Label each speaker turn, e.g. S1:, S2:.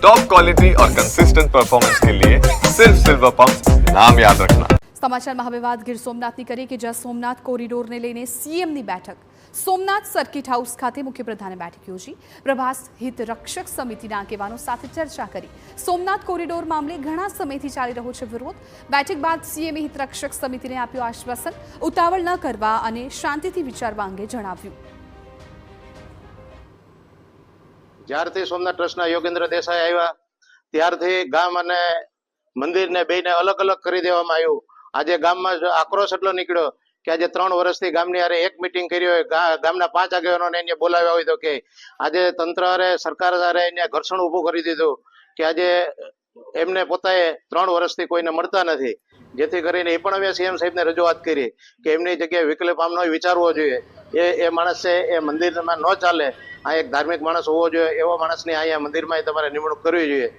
S1: Top quality और consistent performance के लिए सिर्फ सिल्वर पंप नाम याद रखना।
S2: સમાચારમાં હવે વાત ગીર સોમનાથની કરીએ કે જ્યાં સોમનાથ કોરિડોરને લઈને સીએમની બેઠક સોમનાથ સર્કિટ હાઉસ ખાતે મુખ્યપ્રધાને બેઠક યોજી પ્રભાસ હિત રક્ષક સમિતિના આગેવાનો સાથે ચર્ચા કરી। સોમનાથ કોરિડોર મામલે ઘણા સમયથી ચાલી રહ્યો છે વિરોધ। બેઠક બાદ સીએમએ હિત રક્ષક સમિતિને આપ્યું આશ્વાસન, ઉતાવળ ન કરવા અને શાંતિથી વિચારવા અંગે જણાવ્યું।
S3: જ્યારથી સોમનાથ ટ્રસ્ટના યોગેન્દ્ર દેસાઈ આવ્યા ત્યારથી ગામ અને મંદિરને બેને અલગ અલગ કરી દેવામાં આવ્યું। આજે ગામમાં આક્રોશ એટલો નીકળ્યો કે આજે 3 વર્ષથી ગામની હારે એક મીટિંગ કરી હોય, ગામના 5 આગેવાનોને એને બોલાવ્યા હોય તો કે આજે તંત્ર હારે સરકાર હારે એને ઘર્ષણ ઊભું કરી દીધું કે આજે એમને પોતાએ 3 વર્ષથી કોઈને મળતા નથી, જેથી કરીને એ પણ હવે સીએમ સાહેબને રજૂઆત કરી કે એમની જગ્યાએ વિકલ્પ આમનો વિચારવો જોઈએ। એ માણસ છે એ મંદિરમાં ન ચાલે, આ એક ધાર્મિક માણસ હોવો જોઈએ, એવો માણસની અહીંયા મંદિરમાં તમારે નિમણૂક કરવી જોઈએ।